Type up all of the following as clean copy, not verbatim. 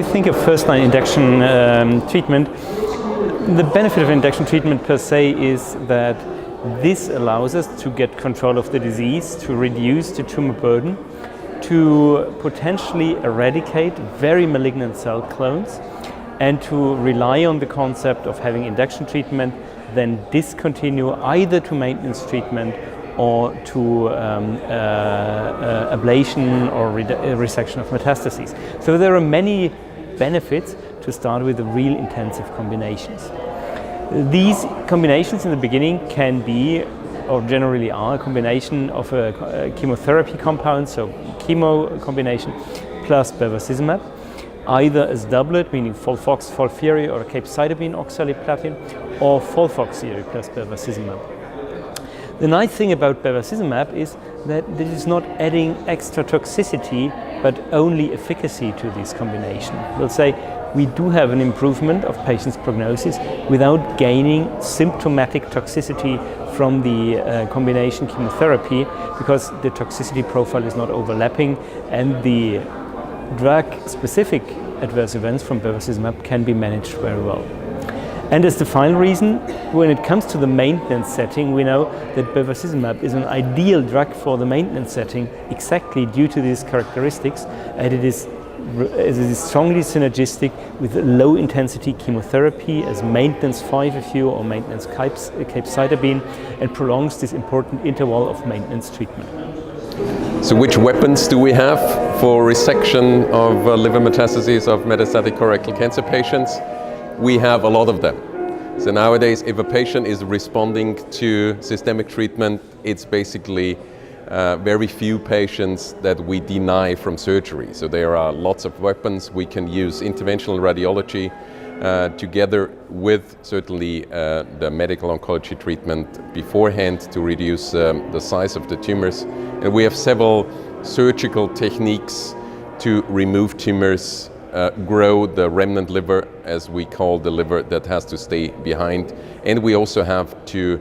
think of first-line induction treatment, the benefit of induction treatment per se is that this allows us to get control of the disease, to reduce the tumor burden, to potentially eradicate very malignant cell clones, and to rely on the concept of having induction treatment, then discontinue either to maintenance treatment or to ablation or resection of metastases. So there are many benefits to start with the real intensive combinations. These combinations in the beginning can be, or generally are, a combination of a chemotherapy compound, so chemo combination, plus bevacizumab, either as doublet, meaning FOLFOX, FOLFIRI, or capecitabine oxaliplatin, or FOLFOXIRI plus bevacizumab. The nice thing about bevacizumab is that it is not adding extra toxicity, but only efficacy to this combination. We'll say we do have an improvement of patients' prognosis without gaining symptomatic toxicity from the combination chemotherapy, because the toxicity profile is not overlapping and the drug-specific adverse events from bevacizumab can be managed very well. And as the final reason, when it comes to the maintenance setting, we know that bevacizumab is an ideal drug for the maintenance setting exactly due to these characteristics, and it is strongly synergistic with low-intensity chemotherapy as maintenance 5FU or maintenance capecitabine, and prolongs this important interval of maintenance treatment. So which weapons do we have for resection of liver metastases of metastatic colorectal cancer patients? We have a lot of them. So nowadays, if a patient is responding to systemic treatment, it's basically very few patients that we deny from surgery. So there are lots of weapons. We can use interventional radiology together with certainly the medical oncology treatment beforehand to reduce the size of the tumors. And we have several surgical techniques to remove tumors, grow the remnant liver, as we call the liver that has to stay behind. And we also have to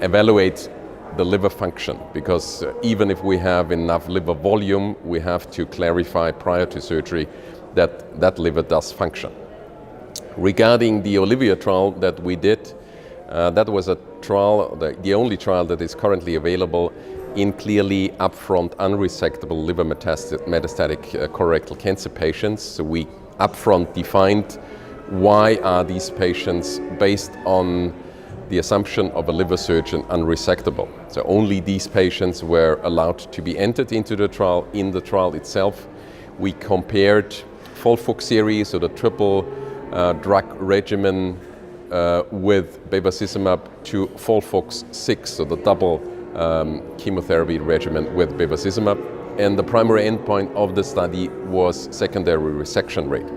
evaluate the liver function, because even if we have enough liver volume, we have to clarify prior to surgery that that liver does function. Regarding the Olivia trial that we did, that was a trial, the only trial that is currently available in clearly upfront unresectable liver metastatic colorectal cancer patients. So we upfront defined why are these patients, based on the assumption of a liver surgeon, unresectable. So only these patients were allowed to be entered into the trial. In the trial itself, we compared FOLFOXIRI, so the triple drug regimen with bevacizumab, to FOLFOX6, so the double chemotherapy regimen with bevacizumab, and the primary endpoint of the study was secondary resection rate.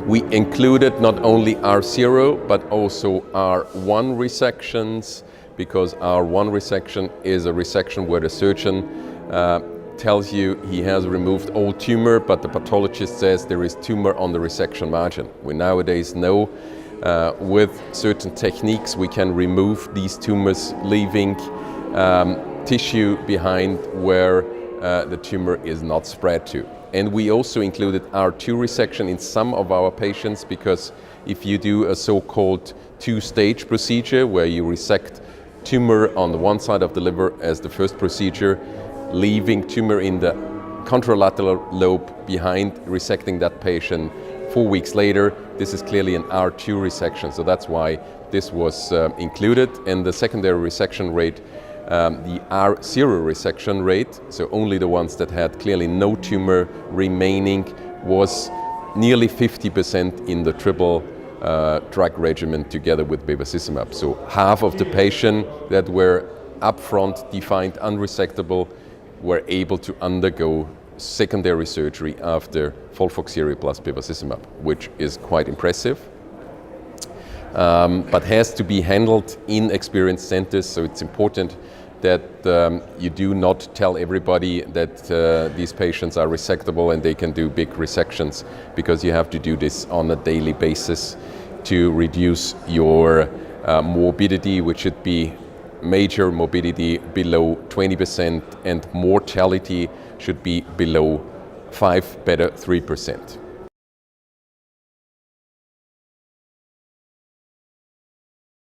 We included not only R0 but also R1 resections, because R1 resection is a resection where the surgeon tells you he has removed all tumor, but the pathologist says there is tumor on the resection margin. We nowadays know with certain techniques we can remove these tumors, leaving tissue behind where the tumor is not spread to. And we also included R2 resection in some of our patients, because if you do a so-called two-stage procedure where you resect tumor on the one side of the liver as the first procedure, leaving tumor in the contralateral lobe behind, resecting that patient 4 weeks later, this is clearly an R2 resection. So that's why this was included. And the secondary resection rate, the R0 resection rate, so only the ones that had clearly no tumor remaining, was nearly 50% in the triple drug regimen together with bevacizumab. So half of the patients that were upfront defined unresectable were able to undergo secondary surgery after FOLFOXIRI plus bevacizumab, which is quite impressive, but has to be handled in experienced centers. So it's important that you do not tell everybody that these patients are resectable and they can do big resections, because you have to do this on a daily basis to reduce your morbidity, which should be major morbidity below 20%, and mortality should be below 5, better 3%.